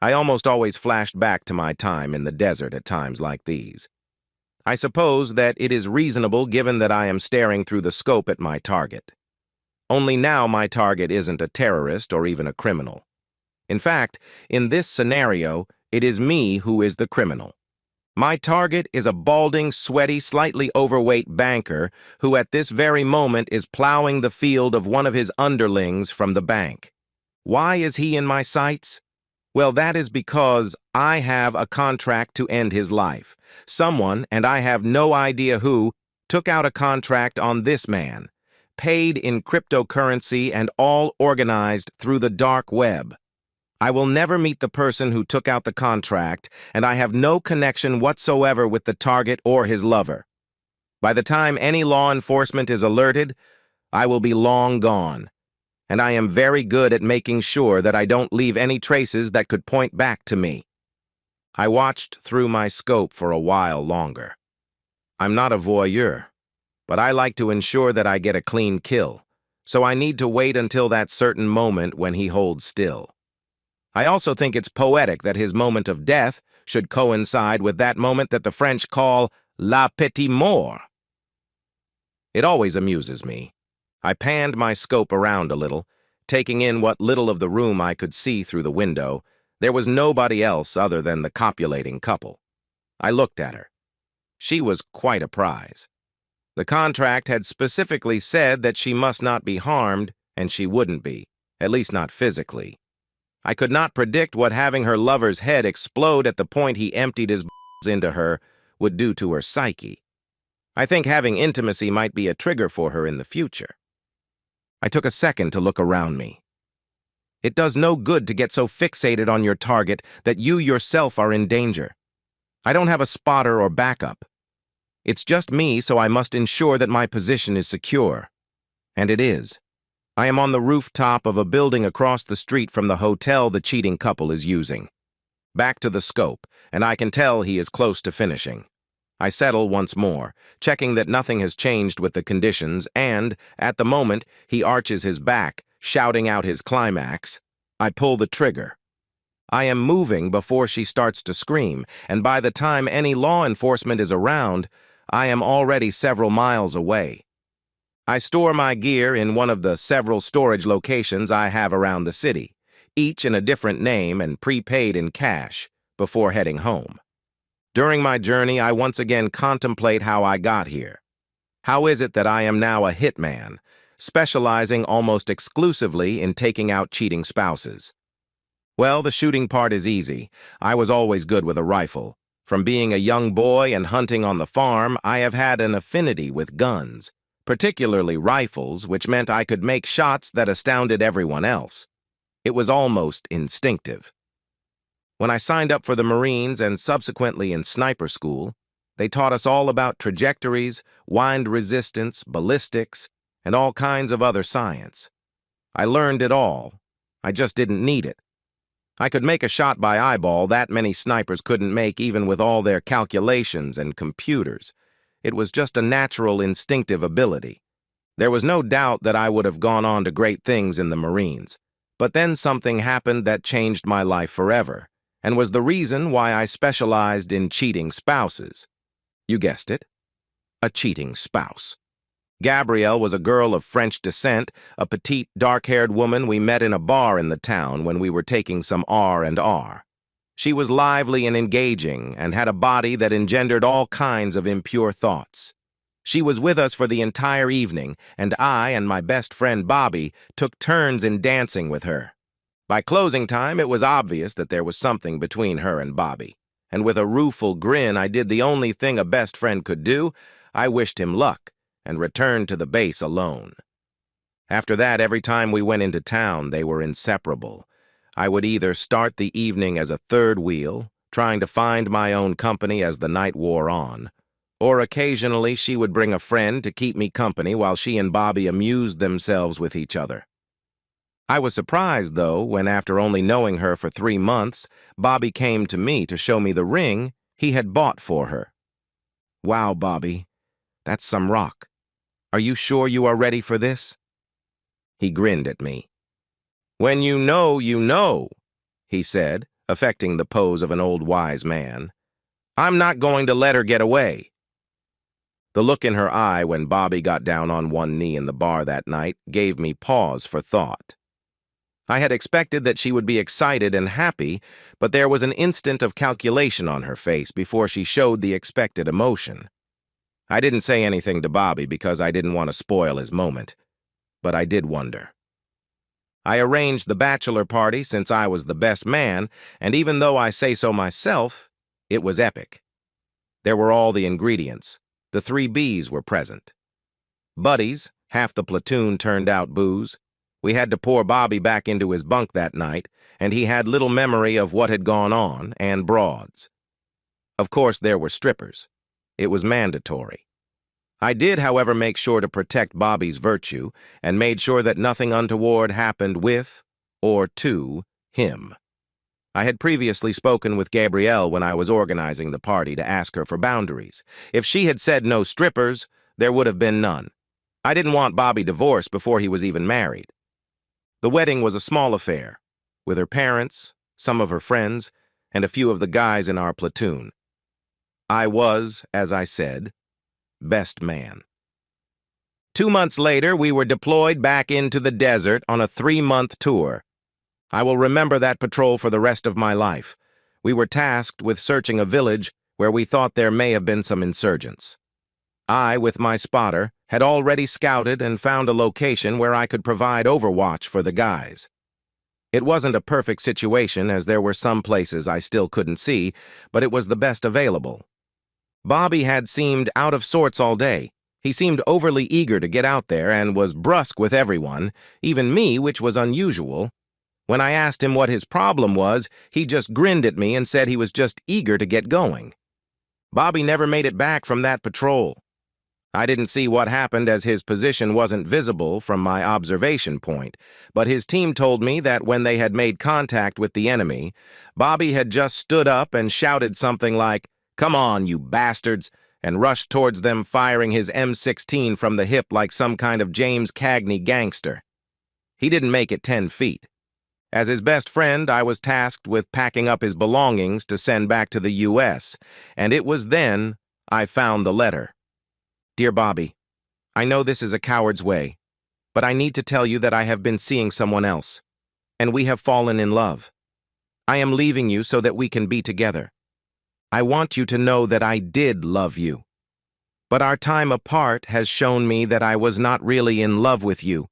I almost always flashed back to my time in the desert at times like these. I suppose that it is reasonable given that I am staring through the scope at my target. Only now my target isn't a terrorist or even a criminal. In fact, in this scenario, it is me who is the criminal. My target is a balding, sweaty, slightly overweight banker who at this very moment is plowing the field of one of his underlings from the bank. Why is he in my sights? Well, that is because I have a contract to end his life. Someone, and I have no idea who, took out a contract on this man, paid in cryptocurrency and all organized through the dark web. I will never meet the person who took out the contract, and I have no connection whatsoever with the target or his lover. By the time any law enforcement is alerted, I will be long gone, and I am very good at making sure that I don't leave any traces that could point back to me. I watched through my scope for a while longer. I'm not a voyeur, but I like to ensure that I get a clean kill, so I need to wait until that certain moment when he holds still. I also think it's poetic that his moment of death should coincide with that moment that the French call la petite mort. It always amuses me. I panned my scope around a little, taking in what little of the room I could see through the window. There was nobody else other than the copulating couple. I looked at her. She was quite a prize. The contract had specifically said that she must not be harmed, and she wouldn't be, at least not physically. I could not predict what having her lover's head explode at the point he emptied his into her would do to her psyche. I think having intimacy might be a trigger for her in the future. I took a second to look around me. It does no good to get so fixated on your target that you yourself are in danger. I don't have a spotter or backup. It's just me, so I must ensure that my position is secure. And it is. I am on the rooftop of a building across the street from the hotel the cheating couple is using. Back to the scope, and I can tell he is close to finishing. I settle once more, checking that nothing has changed with the conditions, and, at the moment, he arches his back, shouting out his climax. I pull the trigger. I am moving before she starts to scream, and by the time any law enforcement is around, I am already several miles away. I store my gear in one of the several storage locations I have around the city, each in a different name and prepaid in cash, before heading home. During my journey, I once again contemplate how I got here. How is it that I am now a hitman, specializing almost exclusively in taking out cheating spouses? Well, the shooting part is easy. I was always good with a rifle. From being a young boy and hunting on the farm, I have had an affinity with guns, particularly rifles, which meant I could make shots that astounded everyone else. It was almost instinctive. When I signed up for the Marines and subsequently in sniper school, they taught us all about trajectories, wind resistance, ballistics, and all kinds of other science. I learned it all. I just didn't need it. I could make a shot by eyeball that many snipers couldn't make even with all their calculations and computers. It was just a natural, instinctive ability. There was no doubt that I would have gone on to great things in the Marines. But then something happened that changed my life forever, and was the reason why I specialized in cheating spouses. You guessed it, a cheating spouse. Gabrielle was a girl of French descent, a petite, dark-haired woman we met in a bar in the town when we were taking some R&R. She was lively and engaging, and had a body that engendered all kinds of impure thoughts. She was with us for the entire evening, and I and my best friend Bobby took turns in dancing with her. By closing time, it was obvious that there was something between her and Bobby, and with a rueful grin I did the only thing a best friend could do. I wished him luck, and returned to the base alone. After that, every time we went into town, they were inseparable. I would either start the evening as a third wheel, trying to find my own company as the night wore on, or occasionally she would bring a friend to keep me company while she and Bobby amused themselves with each other. I was surprised, though, when after only knowing her for 3 months, Bobby came to me to show me the ring he had bought for her. Wow, Bobby, that's some rock. Are you sure you are ready for this? He grinned at me. When you know, he said, affecting the pose of an old wise man. "I'm not going to let her get away." The look in her eye when Bobby got down on one knee in the bar that night gave me pause for thought. I had expected that she would be excited and happy, but there was an instant of calculation on her face before she showed the expected emotion. I didn't say anything to Bobby because I didn't want to spoil his moment, but I did wonder. I arranged the bachelor party since I was the best man, and even though I say so myself, it was epic. There were all the ingredients. The 3 Bs were present. Buddies, half the platoon turned out booze. We had to pour Bobby back into his bunk that night, and he had little memory of what had gone on, and broads. Of course, there were strippers. It was mandatory. I did, however, make sure to protect Bobby's virtue, and made sure that nothing untoward happened with or to him. I had previously spoken with Gabrielle when I was organizing the party to ask her for boundaries. If she had said no strippers, there would have been none. I didn't want Bobby divorced before he was even married. The wedding was a small affair, with her parents, some of her friends, and a few of the guys in our platoon. I was, as I said, best man. 2 months later, we were deployed back into the desert on a 3-month tour. I will remember that patrol for the rest of my life. We were tasked with searching a village where we thought there may have been some insurgents. I, with my spotter, had already scouted and found a location where I could provide overwatch for the guys. It wasn't a perfect situation as there were some places I still couldn't see, but it was the best available. Bobby had seemed out of sorts all day. He seemed overly eager to get out there and was brusque with everyone, even me, which was unusual. When I asked him what his problem was, he just grinned at me and said he was just eager to get going. Bobby never made it back from that patrol. I didn't see what happened as his position wasn't visible from my observation point, but his team told me that when they had made contact with the enemy, Bobby had just stood up and shouted something like, "Come on, you bastards," and rushed towards them firing his M16 from the hip like some kind of James Cagney gangster. He didn't make it 10 feet. As his best friend, I was tasked with packing up his belongings to send back to the U.S., and it was then I found the letter. "Dear Bobby, I know this is a coward's way, but I need to tell you that I have been seeing someone else, and we have fallen in love. I am leaving you so that we can be together. I want you to know that I did love you, but our time apart has shown me that I was not really in love with you,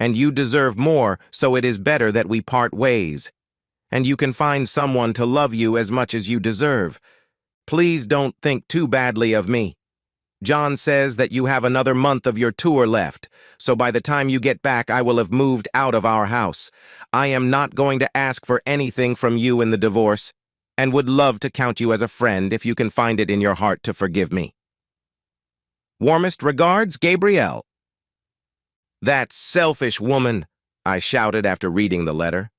and you deserve more, so it is better that we part ways, and you can find someone to love you as much as you deserve. Please don't think too badly of me. John says that you have another month of your tour left, so by the time you get back I will have moved out of our house. I am not going to ask for anything from you in the divorce, and would love to count you as a friend if you can find it in your heart to forgive me. Warmest regards, Gabrielle." "That selfish woman," I shouted after reading the letter.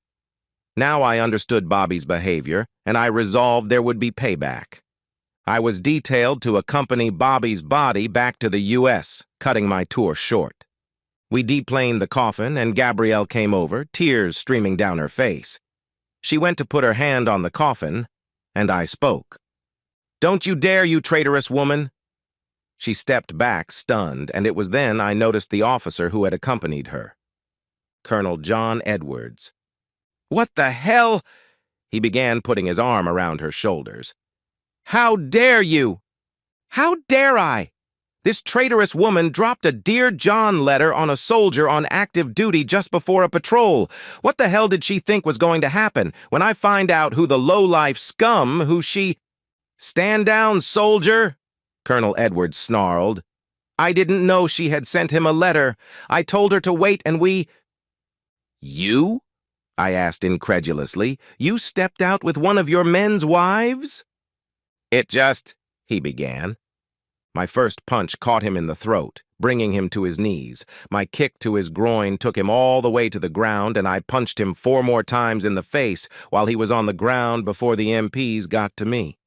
Now I understood Bobby's behavior, and I resolved there would be payback. I was detailed to accompany Bobby's body back to the U.S., cutting my tour short. We deplaned the coffin, and Gabrielle came over, tears streaming down her face. She went to put her hand on the coffin, and I spoke. "Don't you dare, you traitorous woman!" She stepped back, stunned, and it was then I noticed the officer who had accompanied her. Colonel John Edwards. "What the hell?" He began putting his arm around her shoulders. "How dare you? How dare I? This traitorous woman dropped a Dear John letter on a soldier on active duty just before a patrol. What the hell did she think was going to happen when I find out who the low-life scum who she—" "Stand down, soldier," Colonel Edwards snarled. "I didn't know she had sent him a letter. I told her to wait and we—" "You?" I asked incredulously. "You stepped out with one of your men's wives?" "It just—" he began. My first punch caught him in the throat, bringing him to his knees. My kick to his groin took him all the way to the ground, and I punched him 4 more times in the face while he was on the ground before the MPs got to me.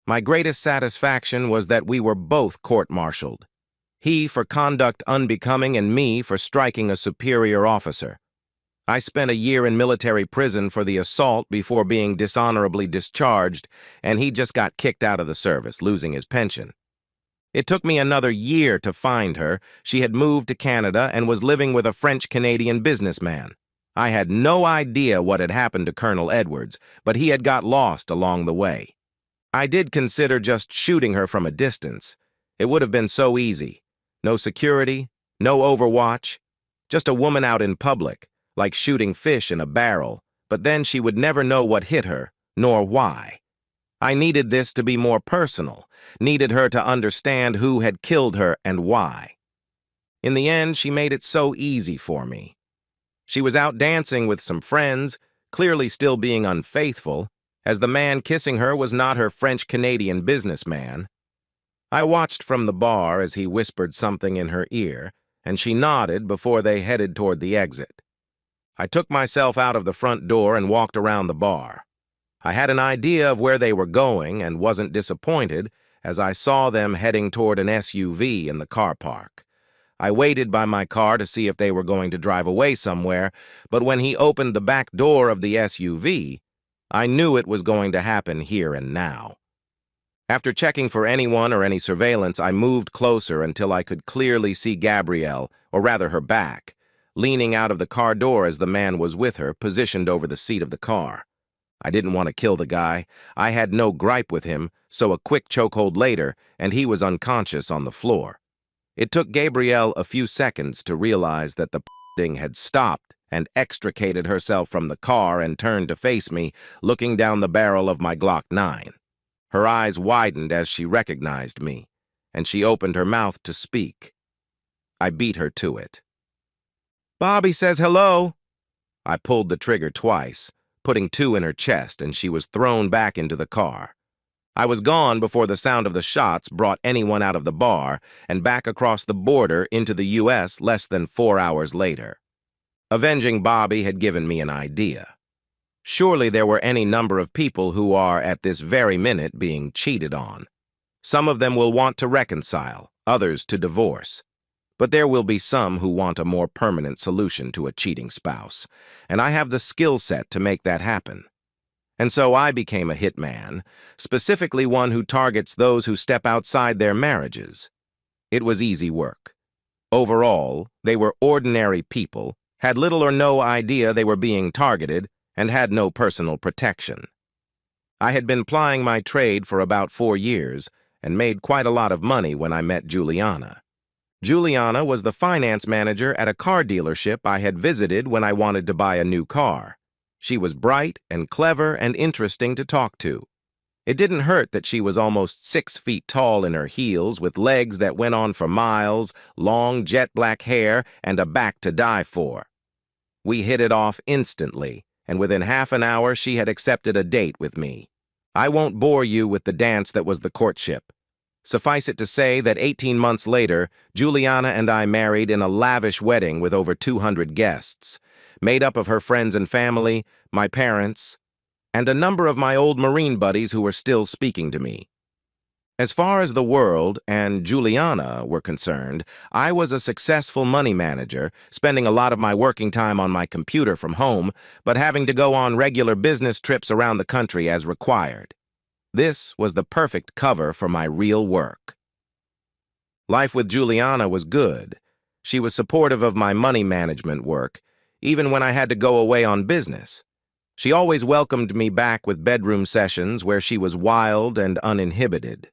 My greatest satisfaction was that we were both court-martialed. He for conduct unbecoming and me for striking a superior officer. I spent a year in military prison for the assault before being dishonorably discharged, and he just got kicked out of the service, losing his pension. It took me another year to find her. She had moved to Canada and was living with a French-Canadian businessman. I had no idea what had happened to Colonel Edwards, but he had got lost along the way. I did consider just shooting her from a distance. It would have been so easy. No security, no overwatch, just a woman out in public, like shooting fish in a barrel, but then she would never know what hit her, nor why. I needed this to be more personal, needed her to understand who had killed her and why. In the end, she made it so easy for me. She was out dancing with some friends, clearly still being unfaithful, as the man kissing her was not her French-Canadian businessman. I watched from the bar as he whispered something in her ear, and she nodded before they headed toward the exit. I took myself out of the front door and walked around the bar. I had an idea of where they were going and wasn't disappointed as I saw them heading toward an SUV in the car park. I waited by my car to see if they were going to drive away somewhere, but when he opened the back door of the SUV, I knew it was going to happen here and now. After checking for anyone or any surveillance, I moved closer until I could clearly see Gabrielle, or rather her back, leaning out of the car door as the man was with her, positioned over the seat of the car. I didn't want to kill the guy. I had no gripe with him, so a quick chokehold later, and he was unconscious on the floor. It took Gabrielle a few seconds to realize that the thing had stopped and extricated herself from the car and turned to face me, looking down the barrel of my Glock 9. Her eyes widened as she recognized me, and she opened her mouth to speak. I beat her to it. "Bobby says hello." I pulled the trigger twice, putting 2 in her chest, and she was thrown back into the car. I was gone before the sound of the shots brought anyone out of the bar and back across the border into the U.S. less than 4 hours later. Avenging Bobby had given me an idea. Surely there were any number of people who are, at this very minute, being cheated on. Some of them will want to reconcile, others to divorce. But there will be some who want a more permanent solution to a cheating spouse, and I have the skill set to make that happen. And so I became a hitman, specifically one who targets those who step outside their marriages. It was easy work. Overall, they were ordinary people, had little or no idea they were being targeted, and had no personal protection. I had been plying my trade for about 4 years and made quite a lot of money when I met Juliana. Juliana was the finance manager at a car dealership I had visited when I wanted to buy a new car. She was bright and clever and interesting to talk to. It didn't hurt that she was almost 6 feet tall in her heels, with legs that went on for miles, long jet black hair, and a back to die for. We hit it off instantly, and within half an hour she had accepted a date with me. I won't bore you with the dance that was the courtship. Suffice it to say that 18 months later, Juliana and I married in a lavish wedding with over 200 guests, made up of her friends and family, my parents, and a number of my old Marine buddies who were still speaking to me. As far as the world and Juliana were concerned, I was a successful money manager, spending a lot of my working time on my computer from home, but having to go on regular business trips around the country as required. This was the perfect cover for my real work. Life with Juliana was good. She was supportive of my money management work, even when I had to go away on business. She always welcomed me back with bedroom sessions where she was wild and uninhibited.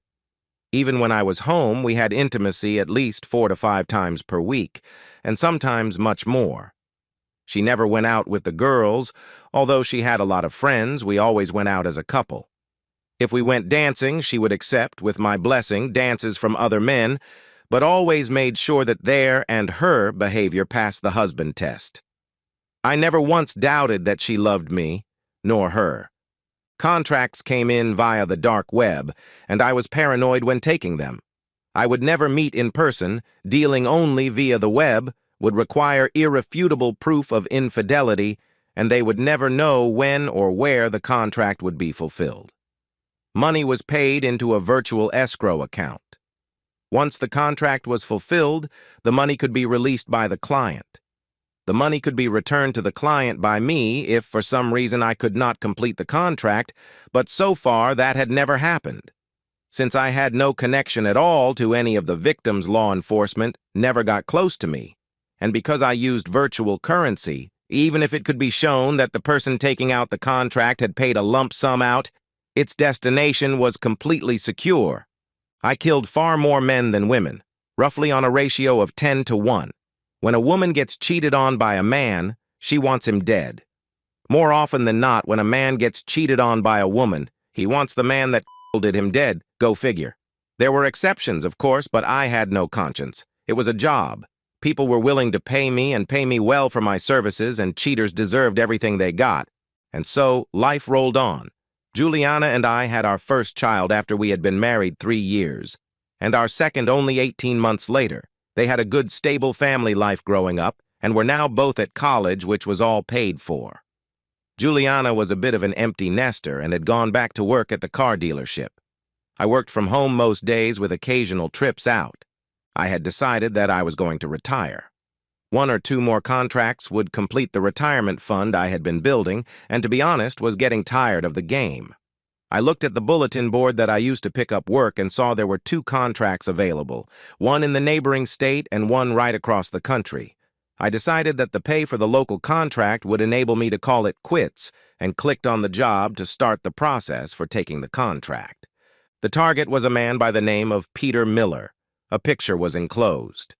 Even when I was home, we had intimacy at least 4 to 5 times per week, and sometimes much more. She never went out with the girls. Although she had a lot of friends, we always went out as a couple. If we went dancing, she would accept, with my blessing, dances from other men, but always made sure that their and her behavior passed the husband test. I never once doubted that she loved me, nor her. Contracts came in via the dark web, and I was paranoid when taking them. I would never meet in person, dealing only via the web, would require irrefutable proof of infidelity, and they would never know when or where the contract would be fulfilled. Money was paid into a virtual escrow account. Once the contract was fulfilled, the money could be released by the client. The money could be returned to the client by me if for some reason I could not complete the contract, but so far that had never happened. Since I had no connection at all to any of the victims, law enforcement never got close to me. And because I used virtual currency, even if it could be shown that the person taking out the contract had paid a lump sum out, its destination was completely secure. I killed far more men than women, roughly on a ratio of 10 to 1. When a woman gets cheated on by a man, she wants him dead. More often than not, when a man gets cheated on by a woman, he wants the man that did him dead. Go figure. There were exceptions, of course, but I had no conscience. It was a job. People were willing to pay me and pay me well for my services, and cheaters deserved everything they got. And so, life rolled on. Juliana and I had our first child after we had been married 3 years, and our second only 18 months later. They had a good, stable family life growing up, and were now both at college, which was all paid for. Juliana was a bit of an empty nester and had gone back to work at the car dealership. I worked from home most days with occasional trips out. I had decided that I was going to retire. 1 or 2 more contracts would complete the retirement fund I had been building, and to be honest, was getting tired of the game. I looked at the bulletin board that I used to pick up work and saw there were 2 contracts available, one in the neighboring state and one right across the country. I decided that the pay for the local contract would enable me to call it quits and clicked on the job to start the process for taking the contract. The target was a man by the name of Peter Miller. A picture was enclosed.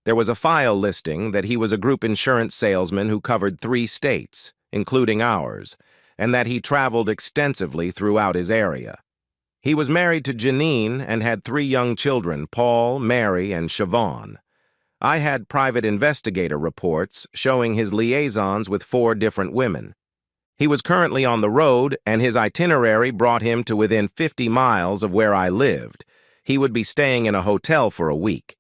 There was a file listing that he was a group insurance salesman who covered 3 states, including ours, and that he traveled extensively throughout his area. He was married to Janine and had 3 young children, Paul, Mary, and Siobhan. I had private investigator reports showing his liaisons with 4 different women. He was currently on the road, and his itinerary brought him to within 50 miles of where I lived. He would be staying in a hotel for a week.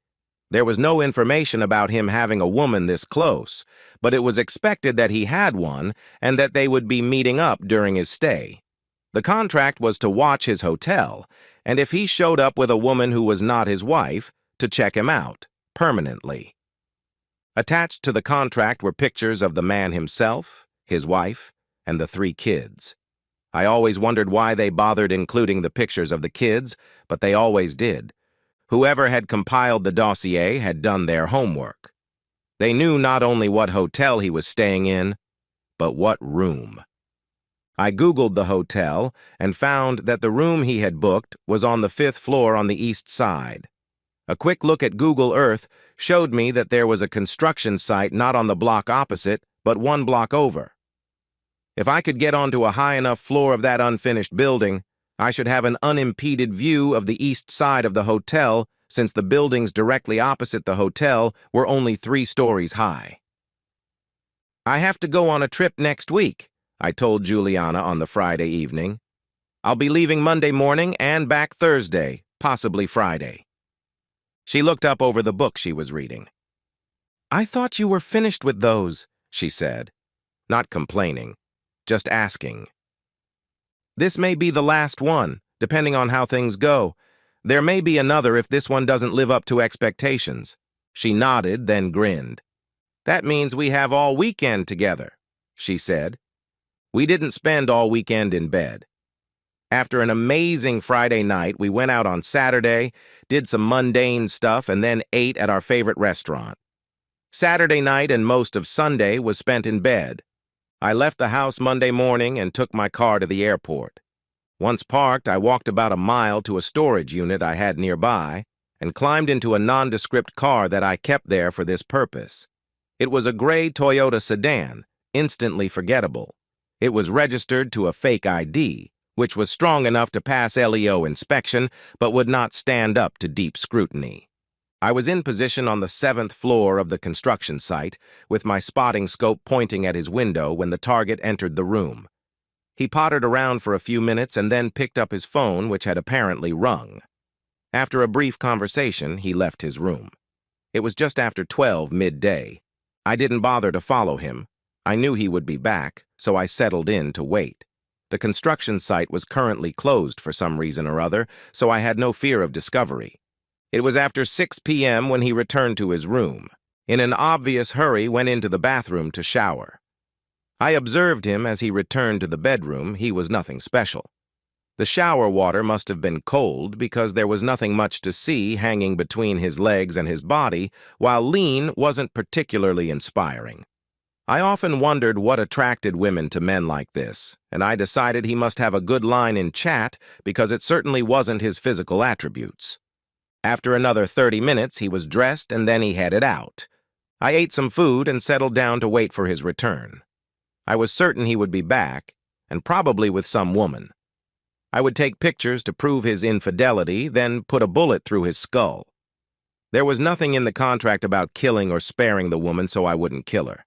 There was no information about him having a woman this close, but it was expected that he had one and that they would be meeting up during his stay. The contract was to watch his hotel, and if he showed up with a woman who was not his wife, to check him out. Permanently. Attached to the contract were pictures of the man himself, his wife, and the 3 kids. I always wondered why they bothered including the pictures of the kids, but they always did. Whoever had compiled the dossier had done their homework. They knew not only what hotel he was staying in, but what room. I Googled the hotel and found that the room he had booked was on the 5th floor on the east side. A quick look at Google Earth showed me that there was a construction site not on the block opposite, but 1 block over. If I could get onto a high enough floor of that unfinished building, I should have an unimpeded view of the east side of the hotel, since the buildings directly opposite the hotel were only 3 stories high. I have to go on a trip next week, I told Juliana on the Friday evening. I'll be leaving Monday morning and back Thursday, possibly Friday. She looked up over the book she was reading. I thought you were finished with those, she said. Not complaining, just asking. This may be the last one, depending on how things go. There may be another if this one doesn't live up to expectations. She nodded, then grinned. That means we have all weekend together, she said. We didn't spend all weekend in bed. After an amazing Friday night, we went out on Saturday, did some mundane stuff, and then ate at our favorite restaurant. Saturday night and most of Sunday was spent in bed. I left the house Monday morning and took my car to the airport. Once parked, I walked about a mile to a storage unit I had nearby and climbed into a nondescript car that I kept there for this purpose. It was a gray Toyota sedan, instantly forgettable. It was registered to a fake ID, which was strong enough to pass LEO inspection, but would not stand up to deep scrutiny. I was in position on the 7th floor of the construction site, with my spotting scope pointing at his window when the target entered the room. He pottered around for a few minutes and then picked up his phone, which had apparently rung. After a brief conversation, he left his room. It was just after 12 midday. I didn't bother to follow him. I knew he would be back, so I settled in to wait. The construction site was currently closed for some reason or other, so I had no fear of discovery. It was after 6 p.m. when he returned to his room. in an obvious hurry, went into the bathroom to shower. I observed him as he returned to the bedroom. He was nothing special. The shower water must have been cold because there was nothing much to see hanging between his legs and his body, while lean wasn't particularly inspiring. I often wondered what attracted women to men like this, and I decided he must have a good line in chat because it certainly wasn't his physical attributes. After another 30 minutes, he was dressed and then he headed out. I ate some food and settled down to wait for his return. I was certain he would be back, and probably with some woman. I would take pictures to prove his infidelity, then put a bullet through his skull. There was nothing in the contract about killing or sparing the woman, so I wouldn't kill her.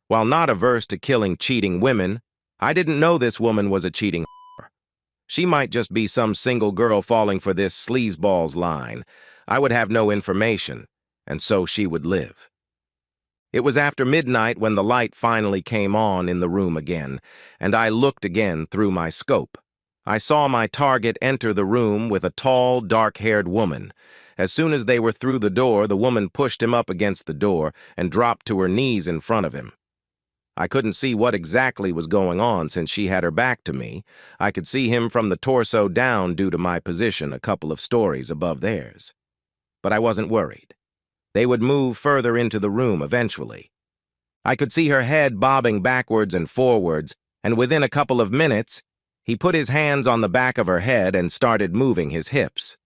While not averse to killing cheating women, I didn't know this woman was a cheating whore. She might just be some single girl falling for this sleazeball's line. I would have no information, and so she would live. It was after midnight when the light finally came on in the room again, and I looked again through my scope. I saw my target enter the room with a tall, dark-haired woman. As soon as they were through the door, the woman pushed him up against the door and dropped to her knees in front of him. I couldn't see what exactly was going on since she had her back to me. I could see him from the torso down due to my position a couple of stories above theirs. But I wasn't worried. They would move further into the room eventually. I could see her head bobbing backwards and forwards, and within a couple of minutes, he put his hands on the back of her head and started moving his hips.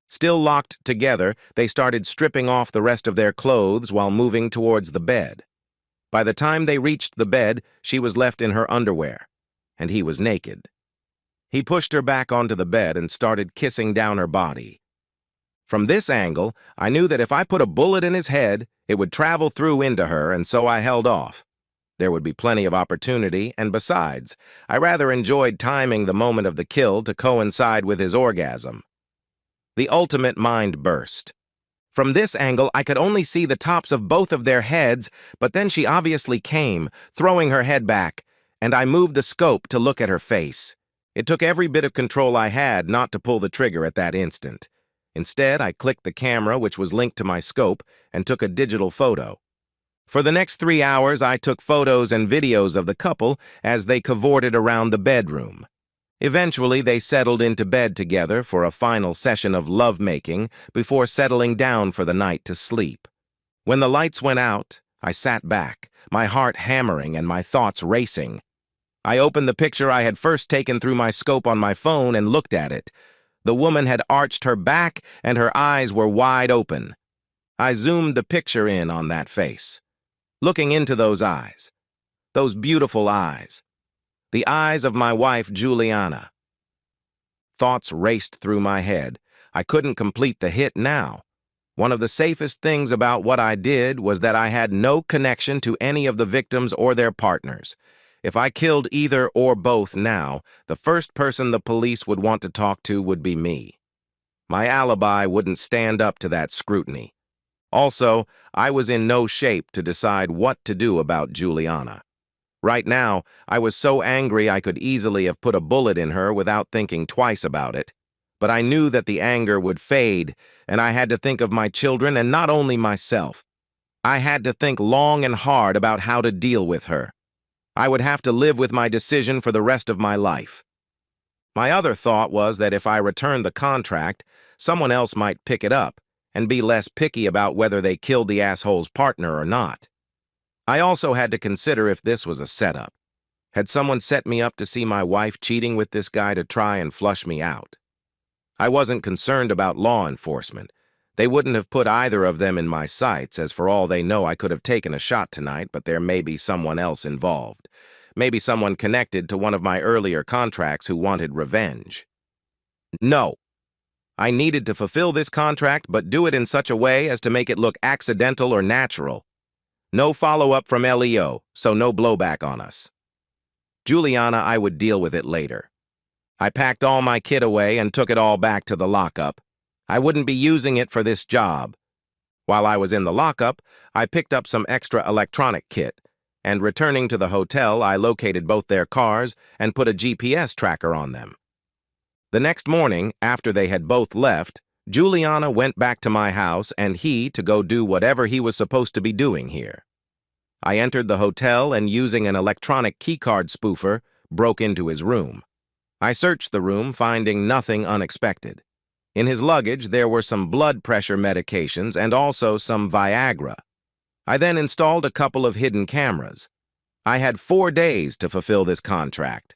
Still locked together, they started stripping off the rest of their clothes while moving towards the bed. By the time they reached the bed, she was left in her underwear, and he was naked. He pushed her back onto the bed and started kissing down her body. From this angle, I knew that if I put a bullet in his head, it would travel through into her, and so I held off. There would be plenty of opportunity, and besides, I rather enjoyed timing the moment of the kill to coincide with his orgasm. The ultimate mind burst. From this angle, I could only see the tops of both of their heads, but then she obviously came, throwing her head back, and I moved the scope to look at her face. It took every bit of control I had not to pull the trigger at that instant. Instead, I clicked the camera, which was linked to my scope, and took a digital photo. For the next 3 hours, I took photos and videos of the couple as they cavorted around the bedroom. Eventually, they settled into bed together for a final session of lovemaking before settling down for the night to sleep. When the lights went out, I sat back, my heart hammering and my thoughts racing. I opened the picture I had first taken through my scope on my phone and looked at it. The woman had arched her back and her eyes were wide open. I zoomed the picture in on that face. Looking into those eyes, those beautiful eyes, the eyes of my wife, Juliana. Thoughts raced through my head. I couldn't complete the hit now. One of the safest things about what I did was that I had no connection to any of the victims or their partners. If I killed either or both now, the first person the police would want to talk to would be me. My alibi wouldn't stand up to that scrutiny. Also, I was in no shape to decide what to do about Juliana. Right now, I was so angry I could easily have put a bullet in her without thinking twice about it. But I knew that the anger would fade, and I had to think of my children and not only myself. I had to think long and hard about how to deal with her. I would have to live with my decision for the rest of my life. My other thought was that if I returned the contract, someone else might pick it up and be less picky about whether they killed the asshole's partner or not. I also had to consider if this was a setup. Had someone set me up to see my wife cheating with this guy to try and flush me out? I wasn't concerned about law enforcement. They wouldn't have put either of them in my sights, as for all they know I could have taken a shot tonight, but there may be someone else involved. Maybe someone connected to one of my earlier contracts who wanted revenge. No. I needed to fulfill this contract, but do it in such a way as to make it look accidental or natural. No follow-up from LEO, so no blowback on us. Juliana, I would deal with it later. I packed all my kit away and took it all back to the lockup. I wouldn't be using it for this job. While I was in the lockup, I picked up some extra electronic kit, and returning to the hotel, I located both their cars and put a GPS tracker on them. The next morning, after they had both left, Juliana went back to my house and he to go do whatever he was supposed to be doing here. I entered the hotel and using an electronic keycard spoofer, broke into his room. I searched the room, finding nothing unexpected. In his luggage, there were some blood pressure medications and also some Viagra. I then installed a couple of hidden cameras. I had 4 days to fulfill this contract.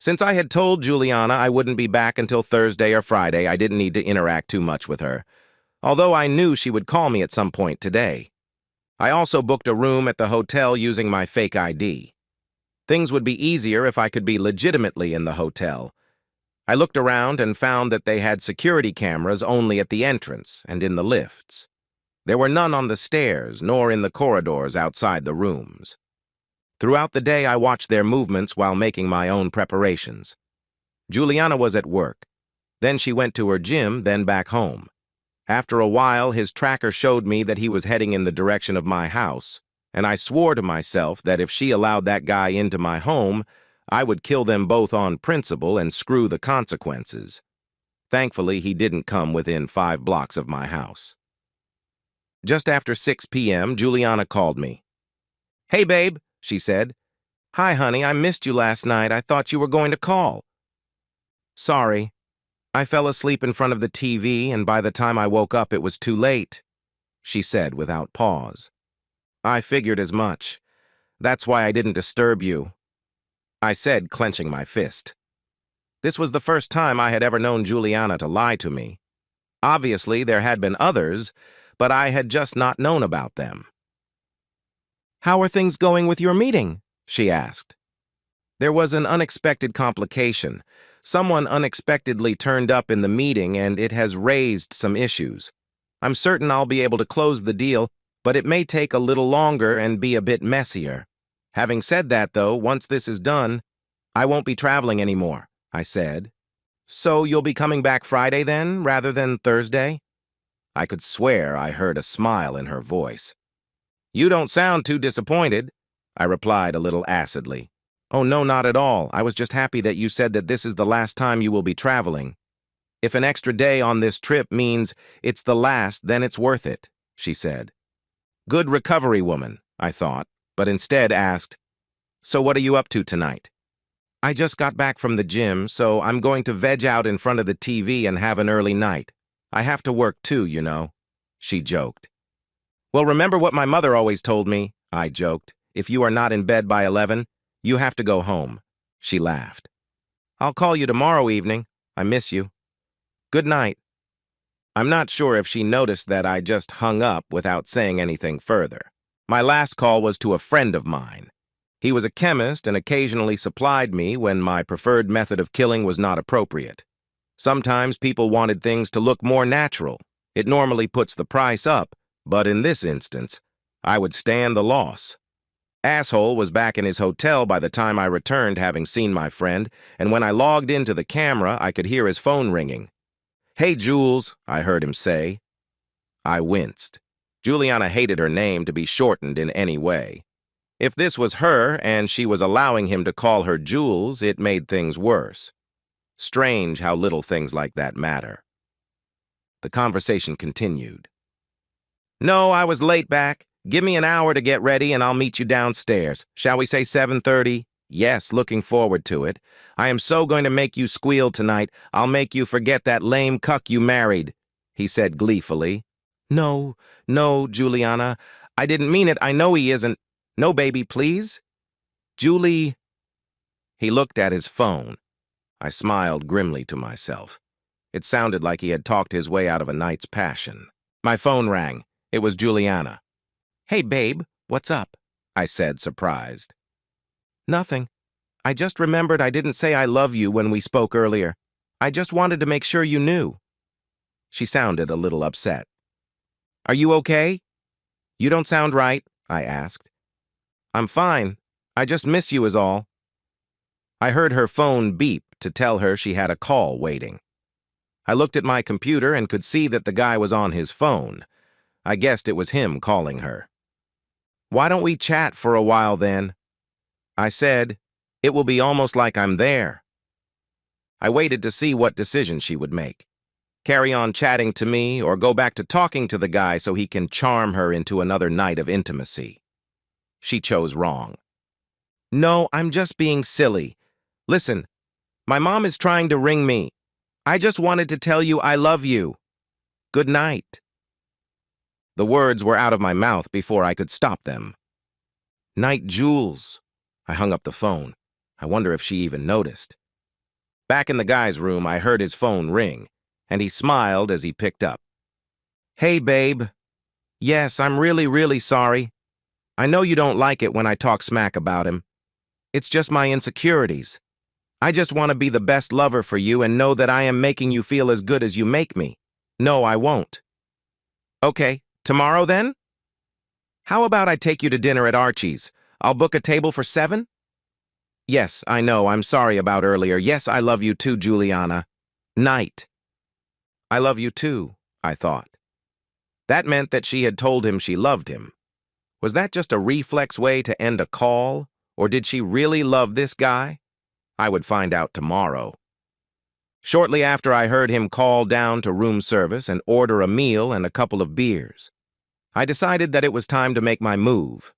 Since I had told Juliana I wouldn't be back until Thursday or Friday, I didn't need to interact too much with her, although I knew she would call me at some point today. I also booked a room at the hotel using my fake ID. Things would be easier if I could be legitimately in the hotel. I looked around and found that they had security cameras only at the entrance and in the lifts. There were none on the stairs nor in the corridors outside the rooms. Throughout the day, I watched their movements while making my own preparations. Juliana was at work. Then she went to her gym, then back home. After a while, his tracker showed me that he was heading in the direction of my house, and I swore to myself that if she allowed that guy into my home, I would kill them both on principle and screw the consequences. Thankfully, he didn't come within 5 blocks of my house. Just after 6 p.m., Juliana called me. "Hey, babe," she said. "Hi, honey, I missed you last night. I thought you were going to call." "Sorry. I fell asleep in front of the TV, and by the time I woke up, it was too late," she said without pause. "I figured as much. That's why I didn't disturb you," I said, clenching my fist. This was the first time I had ever known Juliana to lie to me. Obviously, there had been others, but I had just not known about them. "How are things going with your meeting?" she asked. There was an unexpected complication. Someone unexpectedly turned up in the meeting, and it has raised some issues. I'm certain I'll be able to close the deal, but it may take a little longer and be a bit messier. Having said that, though, once this is done, I won't be traveling anymore, I said. "So you'll be coming back Friday then, rather than Thursday?" I could swear I heard a smile in her voice. "You don't sound too disappointed," I replied a little acidly. "Oh, no, not at all. I was just happy that you said that this is the last time you will be traveling. If an extra day on this trip means it's the last, then it's worth it," she said. Good recovery woman, I thought, but instead asked, "So what are you up to tonight?" "I just got back from the gym, so I'm going to veg out in front of the TV and have an early night. I have to work too, you know," she joked. "Well, remember what my mother always told me," I joked. "If you are not in bed by 11, you have to go home," she laughed. "I'll call you tomorrow evening. I miss you. Good night." I'm not sure if she noticed that I just hung up without saying anything further. My last call was to a friend of mine. He was a chemist and occasionally supplied me when my preferred method of killing was not appropriate. Sometimes people wanted things to look more natural. It normally puts the price up, but in this instance, I would stand the loss. Asshole was back in his hotel by the time I returned, having seen my friend, and when I logged into the camera, I could hear his phone ringing. "Hey, Jules," I heard him say. I winced. Juliana hated her name to be shortened in any way. If this was her and she was allowing him to call her Jules, it made things worse. Strange how little things like that matter. The conversation continued. "No, I was late back. Give me an hour to get ready and I'll meet you downstairs. Shall we say 7:30? Yes, looking forward to it. I am so going to make you squeal tonight. I'll make you forget that lame cuck you married," he said gleefully. No, Juliana. I didn't mean it. I know he isn't. No, baby, please. Julie." He looked at his phone. I smiled grimly to myself. It sounded like he had talked his way out of a night's passion. My phone rang. It was Juliana. "Hey, babe, what's up?" I said, surprised. "Nothing. I just remembered I didn't say I love you when we spoke earlier. I just wanted to make sure you knew." She sounded a little upset. "Are you okay?" "You don't sound right," I asked. "I'm fine. I just miss you is all." I heard her phone beep to tell her she had a call waiting. I looked at my computer and could see that the guy was on his phone. I guessed it was him calling her. "Why don't we chat for a while then?" I said. "It will be almost like I'm there." I waited to see what decision she would make. Carry on chatting to me or go back to talking to the guy so he can charm her into another night of intimacy? She chose wrong. No, I'm just being silly. Listen, my mom is trying to ring me. I just wanted to tell you I love you. Good night. The words were out of my mouth before I could stop them. Night, Jules. I hung up the phone. I wonder if she even noticed. Back in the guy's room, I heard his phone ring, and he smiled as he picked up. Hey, babe. Yes, I'm really sorry. I know you don't like it when I talk smack about him. It's just my insecurities. I just want to be the best lover for you and know that I am making you feel as good as you make me. No, I won't. Okay, tomorrow then? How about I take you to dinner at Archie's? I'll book a table for 7? Yes, I know, I'm sorry about earlier. Yes, I love you too, Juliana. Night. I love you too, I thought. That meant that she had told him she loved him. Was that just a reflex way to end a call, or did she really love this guy? I would find out tomorrow. Shortly after, I heard him call down to room service and order a meal and a couple of beers. I decided that it was time to make my move.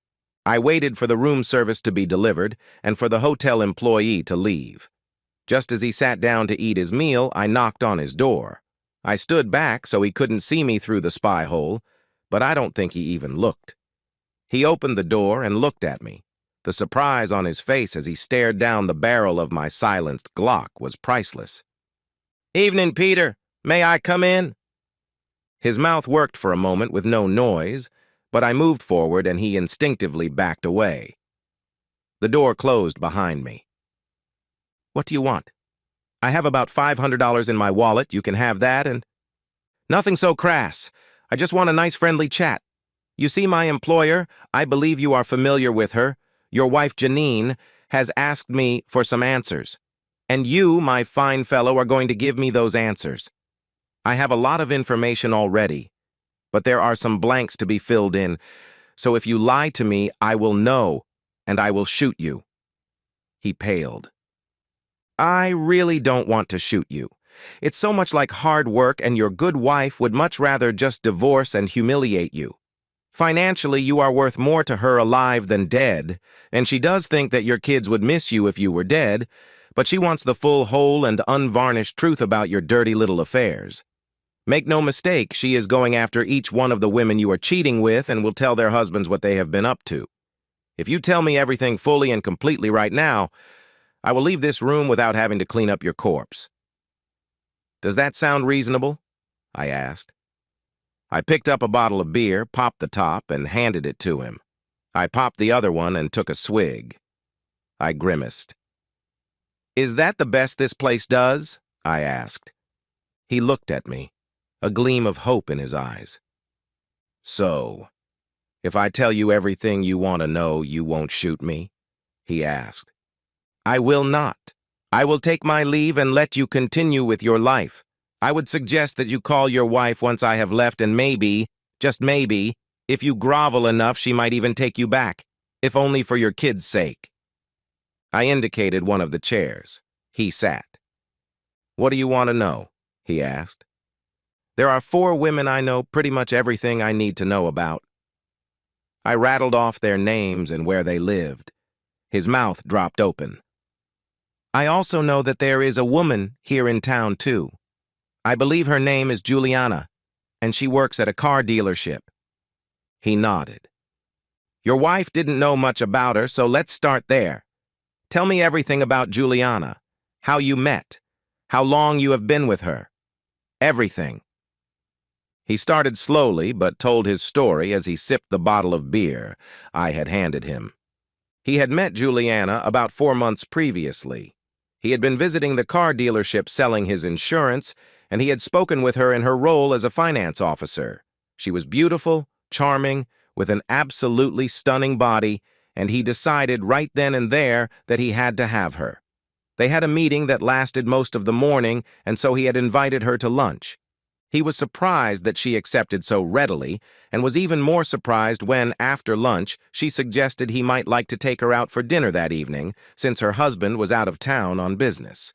I waited for the room service to be delivered and for the hotel employee to leave. Just as he sat down to eat his meal, I knocked on his door. I stood back so he couldn't see me through the spy hole, but I don't think he even looked. He opened the door and looked at me. The surprise on his face as he stared down the barrel of my silenced Glock was priceless. Evening, Peter. May I come in? His mouth worked for a moment with no noise, but I moved forward and he instinctively backed away. The door closed behind me. What do you want? I have about $500 in my wallet. You can have that and... Nothing so crass. I just want a nice friendly chat. You see, my employer, I believe you are familiar with her, your wife Janine, has asked me for some answers. And you, my fine fellow, are going to give me those answers. I have a lot of information already, but there are some blanks to be filled in, so if you lie to me, I will know, and I will shoot you. He paled. I really don't want to shoot you. It's so much like hard work, and your good wife would much rather just divorce and humiliate you. Financially, you are worth more to her alive than dead, and she does think that your kids would miss you if you were dead, but she wants the full, whole, and unvarnished truth about your dirty little affairs. Make no mistake, she is going after each one of the women you are cheating with and will tell their husbands what they have been up to. If you tell me everything fully and completely right now, I will leave this room without having to clean up your corpse. Does that sound reasonable? I asked. I picked up a bottle of beer, popped the top, and handed it to him. I popped the other one and took a swig. I grimaced. Is that the best this place does? I asked. He looked at me, a gleam of hope in his eyes. So, if I tell you everything you want to know, you won't shoot me? He asked. I will not. I will take my leave and let you continue with your life. I would suggest that you call your wife once I have left and maybe, just maybe, if you grovel enough, she might even take you back, if only for your kids' sake. I indicated one of the chairs. He sat. What do you want to know? He asked. There are 4 women I know pretty much everything I need to know about. I rattled off their names and where they lived. His mouth dropped open. I also know that there is a woman here in town, too. I believe her name is Juliana, and she works at a car dealership. He nodded. Your wife didn't know much about her, so let's start there. Tell me everything about Juliana, how you met, how long you have been with her. Everything. He started slowly, but told his story as he sipped the bottle of beer I had handed him. He had met Juliana about 4 months previously. He had been visiting the car dealership selling his insurance, and he had spoken with her in her role as a finance officer. She was beautiful, charming, with an absolutely stunning body, and he decided right then and there that he had to have her. They had a meeting that lasted most of the morning, and so he had invited her to lunch. He was surprised that she accepted so readily, and was even more surprised when, after lunch, she suggested he might like to take her out for dinner that evening, since her husband was out of town on business.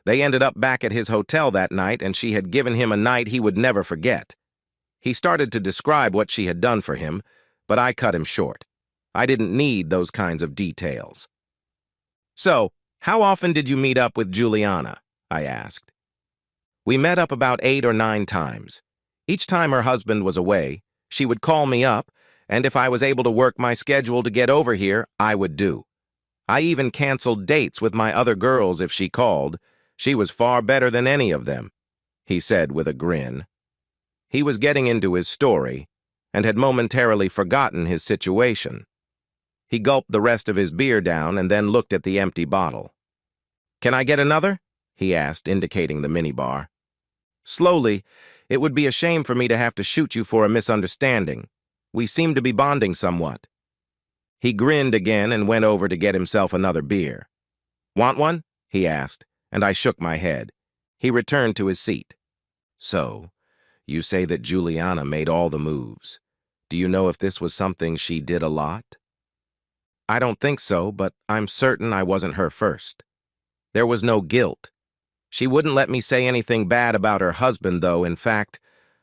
They ended up back at his hotel that night, and she had given him a night he would never forget. He started to describe what she had done for him, but I cut him short. I didn't need those kinds of details. "So, how often did you meet up with Juliana?" I asked. "We met up about 8 or 9 times. Each time her husband was away, she would call me up, and if I was able to work my schedule to get over here, I would do. I even canceled dates with my other girls if she called. She was far better than any of them," he said with a grin. He was getting into his story and had momentarily forgotten his situation. He gulped the rest of his beer down and then looked at the empty bottle. "Can I get another?" he asked, indicating the minibar. Slowly, "It would be a shame for me to have to shoot you for a misunderstanding. We seem to be bonding somewhat." He grinned again and went over to get himself another beer. "Want one?" he asked, and I shook my head. He returned to his seat. "So, you say that Juliana made all the moves. Do you know if this was something she did a lot?" "I don't think so, but I'm certain I wasn't her first. There was no guilt. She wouldn't let me say anything bad about her husband, though. In fact,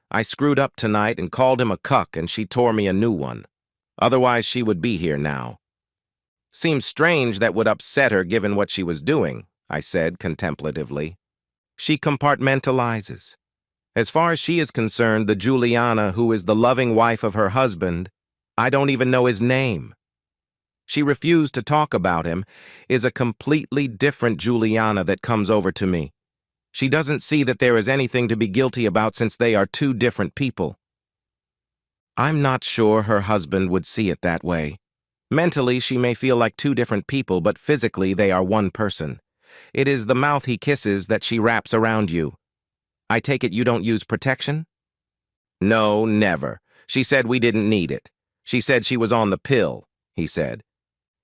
I screwed up tonight and called him a cuck, and she tore me a new one. Otherwise, she would be here now." "Seems strange that would upset her given what she was doing," I said contemplatively. "She compartmentalizes. As far as she is concerned, the Juliana who is the loving wife of her husband, I don't even know his name. She refused to talk about him, is a completely different Juliana that comes over to me. She doesn't see that there is anything to be guilty about since they are two different people." "I'm not sure her husband would see it that way. Mentally, she may feel like two different people, but physically they are one person. It is the mouth he kisses that she wraps around you. I take it you don't use protection?" "No, never. She said we didn't need it. She said she was on the pill," he said.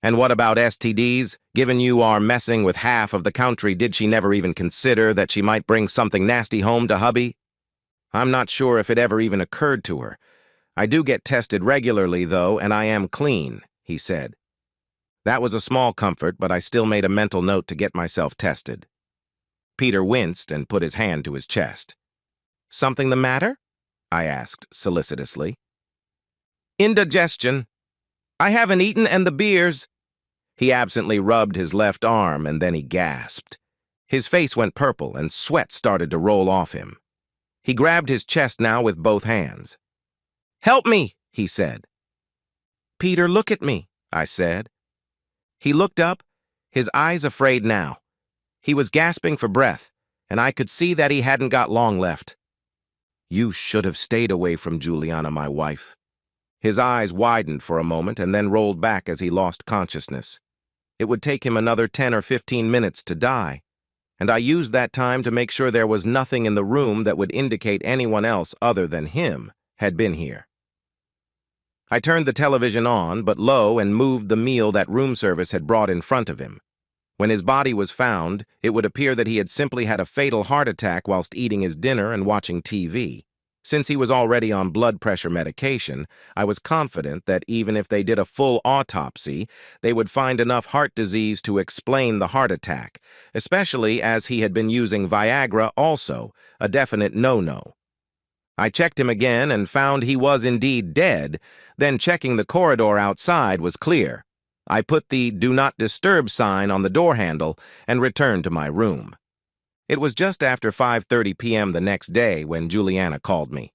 "And what about STDs? Given you are messing with half of the country, did she never even consider that she might bring something nasty home to hubby?" "I'm not sure if it ever even occurred to her. I do get tested regularly, though, and I am clean," he said. That was a small comfort, but I still made a mental note to get myself tested. Peter winced and put his hand to his chest. "Something the matter?" I asked solicitously. "Indigestion. I haven't eaten, and the beers—" He absently rubbed his left arm, and then he gasped. His face went purple, and sweat started to roll off him. He grabbed his chest now with both hands. "Help me," he said. "Peter, look at me," I said. He looked up, his eyes afraid now. He was gasping for breath, and I could see that he hadn't got long left. "You should have stayed away from Juliana, my wife." His eyes widened for a moment and then rolled back as he lost consciousness. It would take him another 10 or 15 minutes to die, and I used that time to make sure there was nothing in the room that would indicate anyone else other than him had been here. I turned the television on, but low, and moved the meal that room service had brought in front of him. When his body was found, it would appear that he had simply had a fatal heart attack whilst eating his dinner and watching TV. Since he was already on blood pressure medication, I was confident that even if they did a full autopsy, they would find enough heart disease to explain the heart attack, especially as he had been using Viagra also, a definite no-no. I checked him again and found he was indeed dead, then checking the corridor outside was clear. I put the "Do Not Disturb" sign on the door handle and returned to my room. It was just after 5:30 p.m. the next day when Juliana called me.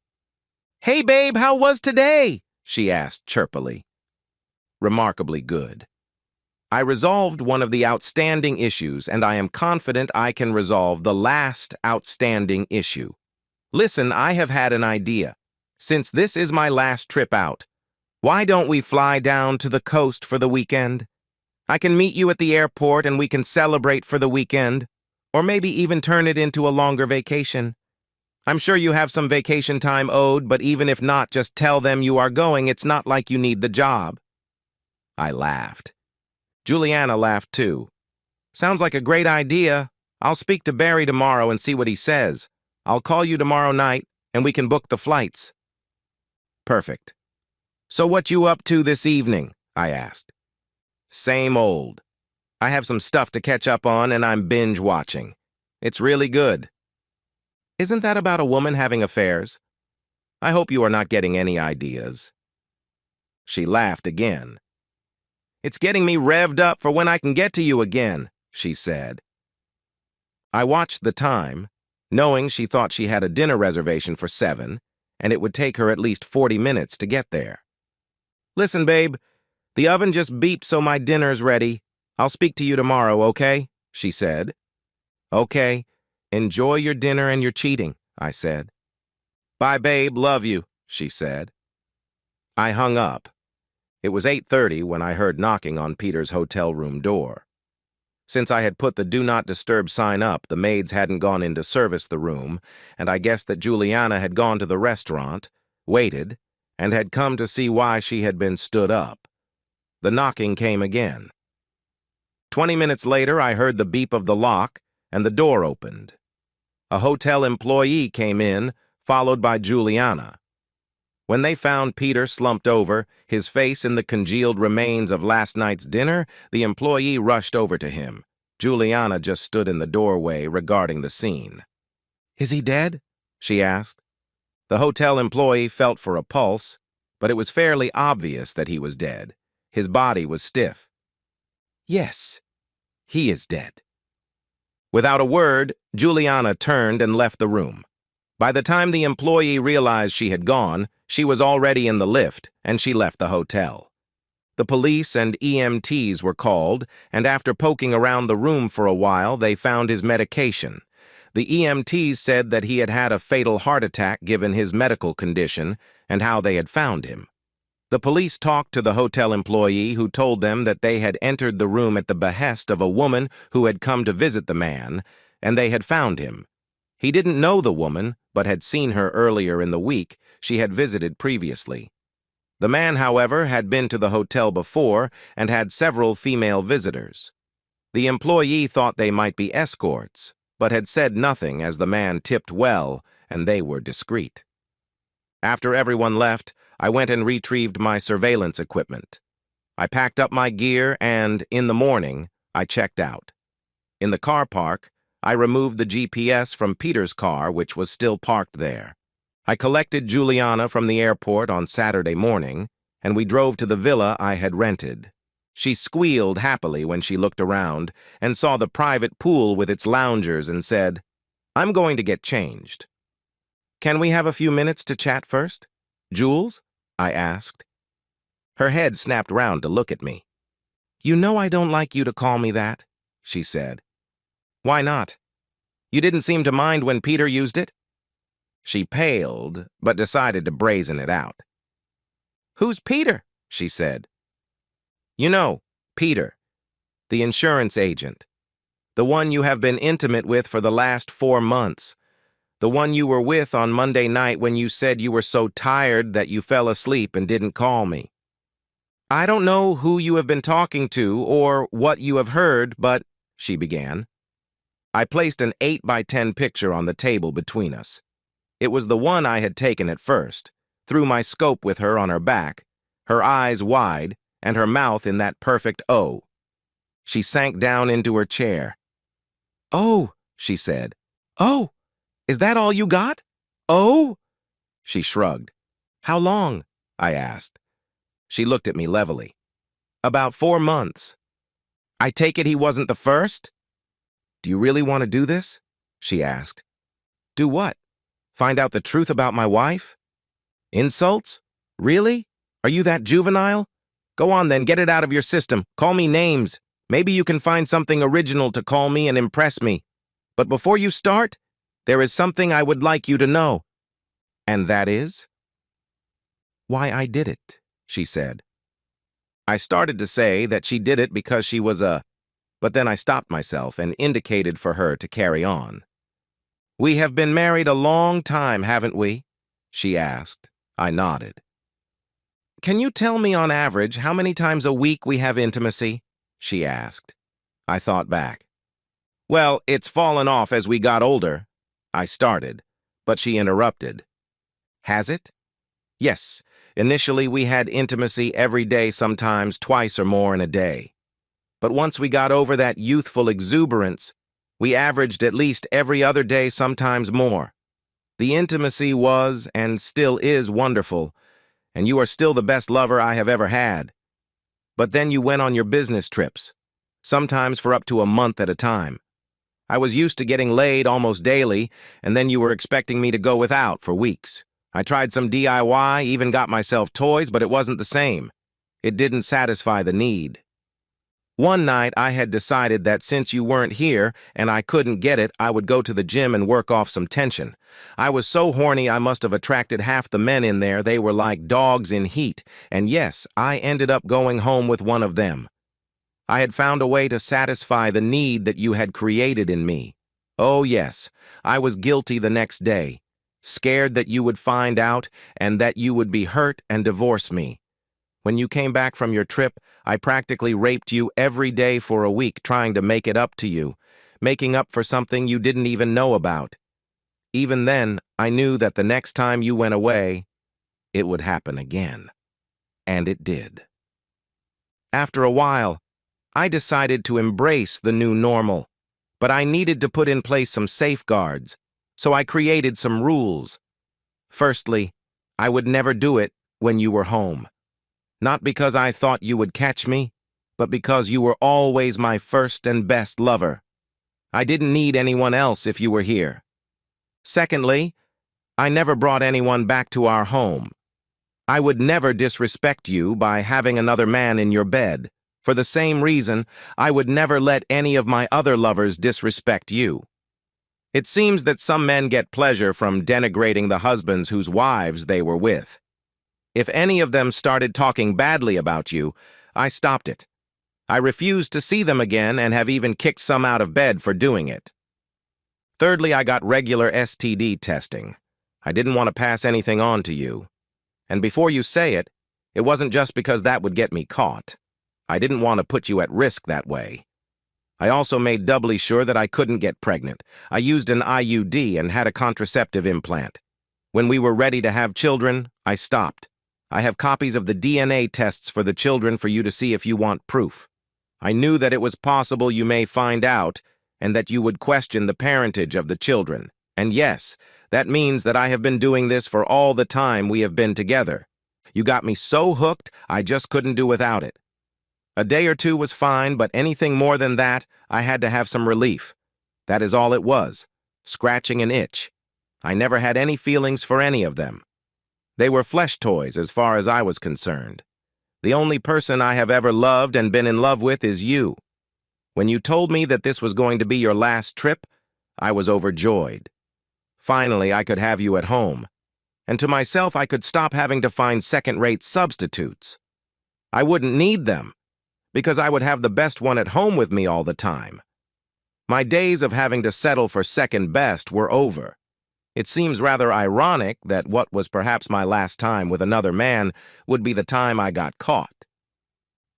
"Hey, babe, how was today?" she asked chirpily. "Remarkably good. I resolved one of the outstanding issues, and I am confident I can resolve the last outstanding issue. Listen, I have had an idea. Since this is my last trip out, why don't we fly down to the coast for the weekend? I can meet you at the airport and we can celebrate for the weekend, or maybe even turn it into a longer vacation. I'm sure you have some vacation time owed, but even if not, just tell them you are going. It's not like you need the job." I laughed. Juliana laughed too. "Sounds like a great idea. I'll speak to Barry tomorrow and see what he says. I'll call you tomorrow night, and we can book the flights." "Perfect. So what you up to this evening?" I asked. "Same old. I have some stuff to catch up on, and I'm binge watching. It's really good. Isn't that about a woman having affairs? I hope you are not getting any ideas. She laughed again. It's getting me revved up for when I can get to you again, she said. I watched the time, knowing she thought she had a dinner reservation for 7, and it would take her at least 40 minutes to get there. Listen, babe, the oven just beeped so my dinner's ready. I'll speak to you tomorrow, okay? She said. Okay, enjoy your dinner and your cheating, I said. Bye, babe, love you, she said. I hung up. It was 8:30 when I heard knocking on Peter's hotel room door. Since I had put the Do Not Disturb sign up, the maids hadn't gone in to service the room, and I guessed that Juliana had gone to the restaurant, waited, and had come to see why she had been stood up. The knocking came again. 20 minutes later, I heard the beep of the lock, and the door opened. A hotel employee came in, followed by Juliana. When they found Peter slumped over, his face in the congealed remains of last night's dinner, the employee rushed over to him. Juliana just stood in the doorway regarding the scene. Is he dead? She asked. The hotel employee felt for a pulse, but it was fairly obvious that he was dead. His body was stiff. Yes, he is dead. Without a word, Juliana turned and left the room. By the time the employee realized she had gone, she was already in the lift, and she left the hotel. The police and EMTs were called, and after poking around the room for a while, they found his medication. The EMTs said that he had had a fatal heart attack given his medical condition, and how they had found him. The police talked to the hotel employee, who told them that they had entered the room at the behest of a woman who had come to visit the man, and they had found him. He didn't know the woman, but had seen her earlier in the week. She had visited previously. The man, however, had been to the hotel before and had several female visitors. The employee thought they might be escorts, but had said nothing as the man tipped well and they were discreet. After everyone left, I went and retrieved my surveillance equipment. I packed up my gear and, in the morning, I checked out. In the car park, I removed the GPS from Peter's car, which was still parked there. I collected Juliana from the airport on Saturday morning, and we drove to the villa I had rented. She squealed happily when she looked around and saw the private pool with its loungers and said, "I'm going to get changed." "Can we have a few minutes to chat first, Jules?" I asked. Her head snapped round to look at me. "You know I don't like you to call me that," she said. "Why not? You didn't seem to mind when Peter used it?" She paled, but decided to brazen it out. "Who's Peter?" she said. "You know, Peter, the insurance agent. The one you have been intimate with for the last 4 months. The one you were with on Monday night when you said you were so tired that you fell asleep and didn't call me. I don't know who you have been talking to or what you have heard, but," she began. I placed an 8x10 picture on the table between us. It was the one I had taken at first, through my scope with her on her back, her eyes wide, and her mouth in that perfect O. She sank down into her chair. "Oh," she said. "Oh, is that all you got? Oh?" She shrugged. "How long?" I asked. She looked at me levelly. "About 4 months. I take it he wasn't the first?" "Do you really want to do this?" she asked. "Do what? Find out the truth about my wife? Insults? Really? Are you that juvenile? Go on then, get it out of your system. Call me names. Maybe you can find something original to call me and impress me. But before you start, there is something I would like you to know." "And that is?" "Why I did it," she said. I started to say that she did it because she was but then I stopped myself and indicated for her to carry on. "We have been married a long time, haven't we?" she asked. I nodded. "Can you tell me on average how many times a week we have intimacy?" she asked. I thought back. "Well, it's fallen off as we got older," I started, but she interrupted. "Has it?" "Yes, initially we had intimacy every day, sometimes twice or more in a day. But once we got over that youthful exuberance, We averaged at least every other day, sometimes more. The intimacy was and still is wonderful, and you are still the best lover I have ever had. But then you went on your business trips, sometimes for up to a month at a time. I was used to getting laid almost daily, and then you were expecting me to go without for weeks. I tried some DIY, even got myself toys, but it wasn't the same. It didn't satisfy the need. One night, I had decided that since you weren't here and I couldn't get it, I would go to the gym and work off some tension. I was so horny I must have attracted half the men in there. They were like dogs in heat, and yes, I ended up going home with one of them. I had found a way to satisfy the need that you had created in me. Oh yes, I was guilty the next day, scared that you would find out and that you would be hurt and divorce me. When you came back from your trip, I practically raped you every day for a week trying to make it up to you, making up for something you didn't even know about. Even then, I knew that the next time you went away, it would happen again. And it did. After a while, I decided to embrace the new normal, but I needed to put in place some safeguards, so I created some rules. Firstly, I would never do it when you were home. Not because I thought you would catch me, but because you were always my first and best lover. I didn't need anyone else if you were here. Secondly, I never brought anyone back to our home. I would never disrespect you by having another man in your bed. For the same reason, I would never let any of my other lovers disrespect you. It seems that some men get pleasure from denigrating the husbands whose wives they were with. If any of them started talking badly about you, I stopped it. I refused to see them again and have even kicked some out of bed for doing it. Thirdly, I got regular STD testing. I didn't want to pass anything on to you. And before you say it, it wasn't just because that would get me caught. I didn't want to put you at risk that way. I also made doubly sure that I couldn't get pregnant. I used an IUD and had a contraceptive implant. When we were ready to have children, I stopped. I have copies of the DNA tests for the children for you to see if you want proof. I knew that it was possible you may find out and that you would question the parentage of the children. And yes, that means that I have been doing this for all the time we have been together. You got me so hooked, I just couldn't do without it. A day or two was fine, but anything more than that, I had to have some relief. That is all it was, scratching an itch. I never had any feelings for any of them. They were flesh toys as far as I was concerned. The only person I have ever loved and been in love with is you. When you told me that this was going to be your last trip, I was overjoyed. Finally, I could have you at home. And to myself, I could stop having to find second-rate substitutes. I wouldn't need them, because I would have the best one at home with me all the time. My days of having to settle for second best were over. It seems rather ironic that what was perhaps my last time with another man would be the time I got caught.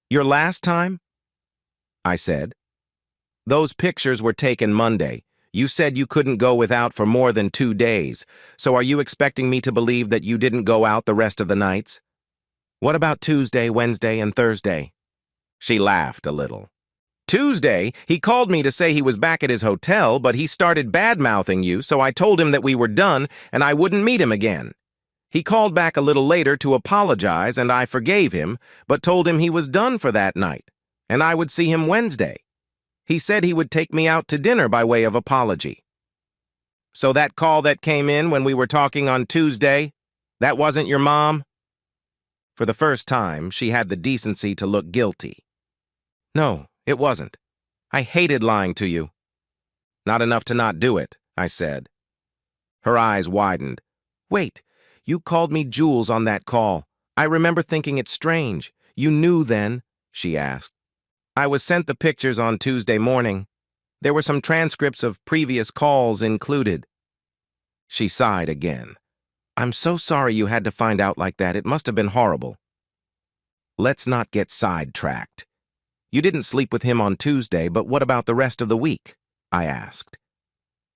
Your last time? I said. Those pictures were taken Monday. You said you couldn't go without for more than 2 days, so are you expecting me to believe that you didn't go out the rest of the nights? What about Tuesday, Wednesday, and Thursday? She laughed a little. Tuesday, he called me to say he was back at his hotel, but he started bad-mouthing you, so I told him that we were done and I wouldn't meet him again. He called back a little later to apologize, and I forgave him, but told him he was done for that night, and I would see him Wednesday. He said he would take me out to dinner by way of apology. So that call that came in when we were talking on Tuesday, that wasn't your mom? For the first time, she had the decency to look guilty. No, it wasn't. I hated lying to you. Not enough to not do it, I said. Her eyes widened. Wait, you called me Jules on that call. I remember thinking it strange. You knew then, she asked. I was sent the pictures on Tuesday morning. There were some transcripts of previous calls included. She sighed again. I'm so sorry you had to find out like that. It must have been horrible. Let's not get sidetracked. You didn't sleep with him on Tuesday, but what about the rest of the week? I asked.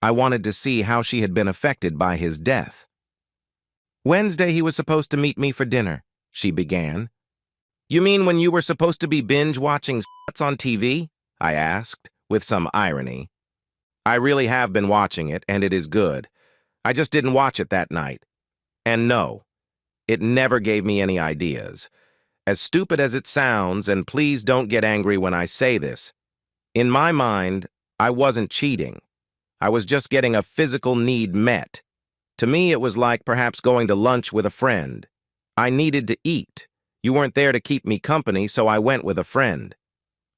I wanted to see how she had been affected by his death. Wednesday he was supposed to meet me for dinner, she began. You mean when you were supposed to be binge-watching on TV? I asked, with some irony. I really have been watching it, and it is good. I just didn't watch it that night. And no, it never gave me any ideas. As stupid as it sounds, and please don't get angry when I say this, in my mind, I wasn't cheating. I was just getting a physical need met. To me, it was like perhaps going to lunch with a friend. I needed to eat. You weren't there to keep me company, so I went with a friend.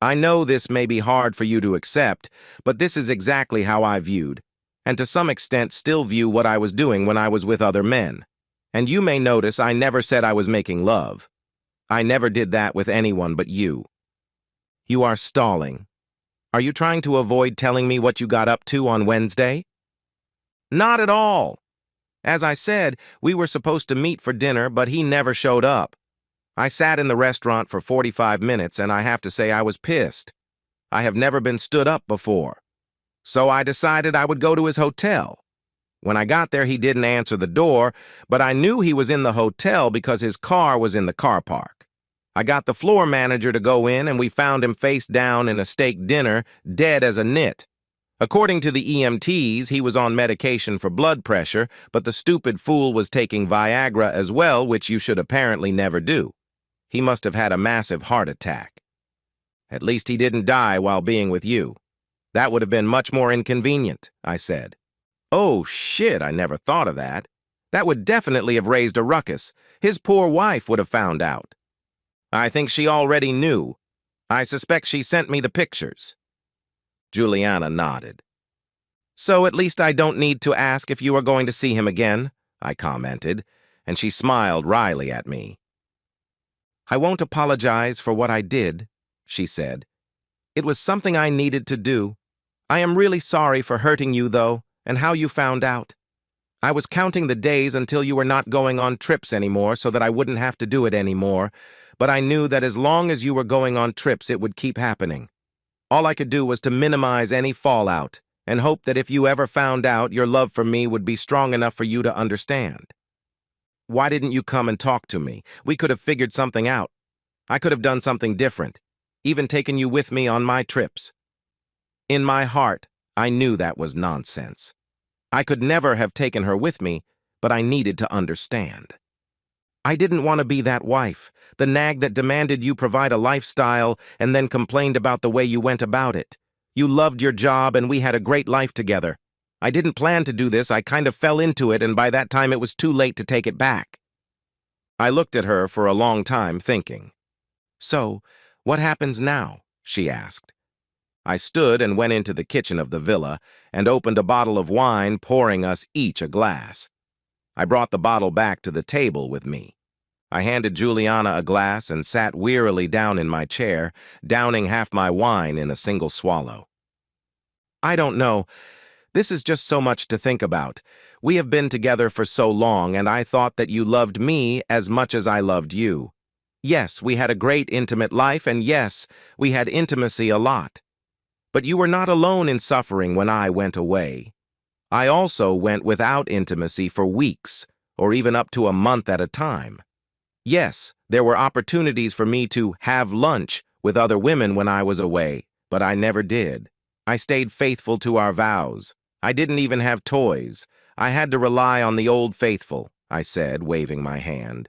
I know this may be hard for you to accept, but this is exactly how I viewed, and to some extent still view what I was doing when I was with other men. And you may notice I never said I was making love. I never did that with anyone but you. You are stalling. Are you trying to avoid telling me what you got up to on Wednesday? Not at all. As I said, we were supposed to meet for dinner, but he never showed up. I sat in the restaurant for 45 minutes, and I have to say I was pissed. I have never been stood up before. So I decided I would go to his hotel. When I got there, he didn't answer the door, but I knew he was in the hotel because his car was in the car park. I got the floor manager to go in, and we found him face down in a steak dinner, dead as a nit. According to the EMTs, he was on medication for blood pressure, but the stupid fool was taking Viagra as well, which you should apparently never do. He must have had a massive heart attack. At least he didn't die while being with you. That would have been much more inconvenient, I said. Oh, shit, I never thought of that. That would definitely have raised a ruckus. His poor wife would have found out. I think she already knew. I suspect she sent me the pictures. Juliana nodded. So at least I don't need to ask if you are going to see him again, I commented, and she smiled wryly at me. I won't apologize for what I did, she said. It was something I needed to do. I am really sorry for hurting you, though, and how you found out. I was counting the days until you were not going on trips anymore so that I wouldn't have to do it anymore, but I knew that as long as you were going on trips, it would keep happening. All I could do was to minimize any fallout and hope that if you ever found out, your love for me would be strong enough for you to understand. Why didn't you come and talk to me? We could have figured something out. I could have done something different, even taken you with me on my trips. In my heart, I knew that was nonsense. I could never have taken her with me, but I needed to understand. I didn't want to be that wife, the nag that demanded you provide a lifestyle and then complained about the way you went about it. You loved your job and we had a great life together. I didn't plan to do this, I kind of fell into it, and by that time it was too late to take it back. I looked at her for a long time, thinking. So, what happens now? She asked. I stood and went into the kitchen of the villa and opened a bottle of wine, pouring us each a glass. I brought the bottle back to the table with me. I handed Juliana a glass and sat wearily down in my chair, downing half my wine in a single swallow. I don't know. This is just so much to think about. We have been together for so long, and I thought that you loved me as much as I loved you. Yes, we had a great intimate life, and yes, we had intimacy a lot. But you were not alone in suffering when I went away. I also went without intimacy for weeks, or even up to a month at a time. Yes, there were opportunities for me to have lunch with other women when I was away, but I never did. I stayed faithful to our vows. I didn't even have toys. I had to rely on the old faithful, I said, waving my hand.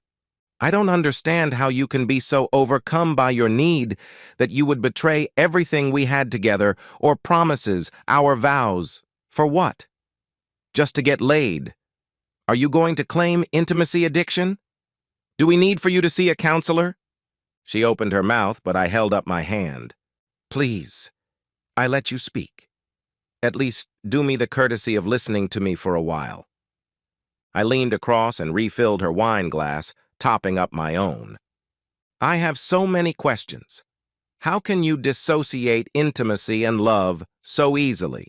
I don't understand how you can be so overcome by your need that you would betray everything we had together, or promises, our vows. For what? Just to get laid. Are you going to claim intimacy addiction? Do we need for you to see a counselor? She opened her mouth, but I held up my hand. Please, I let you speak. At least do me the courtesy of listening to me for a while. I leaned across and refilled her wine glass, topping up my own. I have so many questions. How can you dissociate intimacy and love so easily?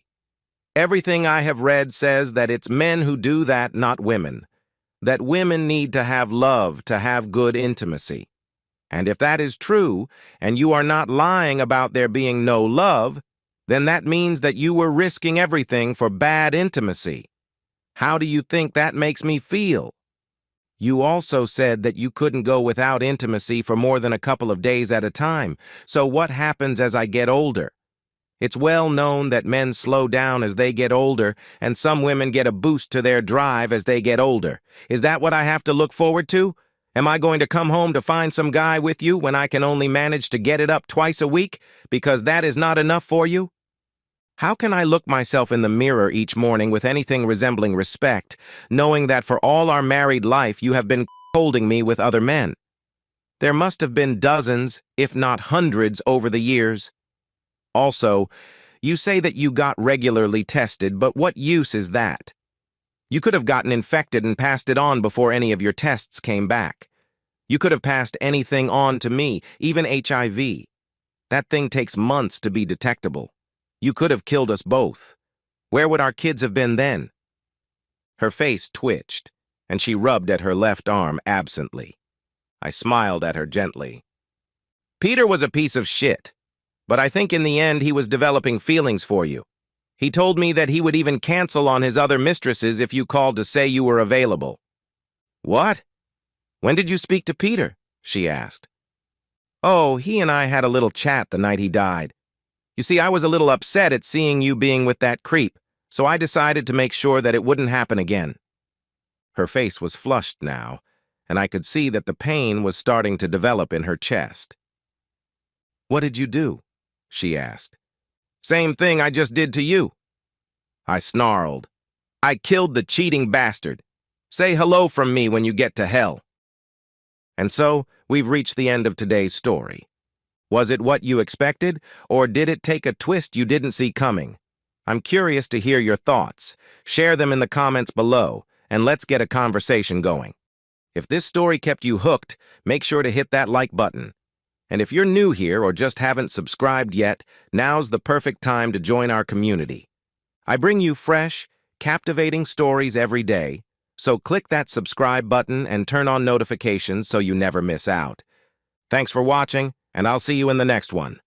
Everything I have read says that it's men who do that, not women. That women need to have love to have good intimacy. And if that is true, and you are not lying about there being no love, then that means that you were risking everything for bad intimacy. How do you think that makes me feel? You also said that you couldn't go without intimacy for more than a couple of days at a time. So what happens as I get older? It's well known that men slow down as they get older, and some women get a boost to their drive as they get older. Is that what I have to look forward to? Am I going to come home to find some guy with you when I can only manage to get it up twice a week because that is not enough for you? How can I look myself in the mirror each morning with anything resembling respect, knowing that for all our married life you have been holding me with other men? There must have been dozens, if not hundreds, over the years. Also, you say that you got regularly tested, but what use is that? You could have gotten infected and passed it on before any of your tests came back. You could have passed anything on to me, even HIV. That thing takes months to be detectable. You could have killed us both. Where would our kids have been then? Her face twitched, and she rubbed at her left arm absently. I smiled at her gently. Peter was a piece of shit, but I think in the end he was developing feelings for you. He told me that he would even cancel on his other mistresses if you called to say you were available. What? When did you speak to Peter? She asked. Oh, he and I had a little chat the night he died. You see, I was a little upset at seeing you being with that creep, so I decided to make sure that it wouldn't happen again. Her face was flushed now, and I could see that the pain was starting to develop in her chest. What did you do? She asked. Same thing I just did to you. I snarled. I killed the cheating bastard. Say hello from me when you get to hell. And so, we've reached the end of today's story. Was it what you expected, or did it take a twist you didn't see coming? I'm curious to hear your thoughts. Share them in the comments below, and let's get a conversation going. If this story kept you hooked, make sure to hit that like button. And if you're new here or just haven't subscribed yet, now's the perfect time to join our community. I bring you fresh, captivating stories every day, so click that subscribe button and turn on notifications so you never miss out. Thanks for watching, and I'll see you in the next one.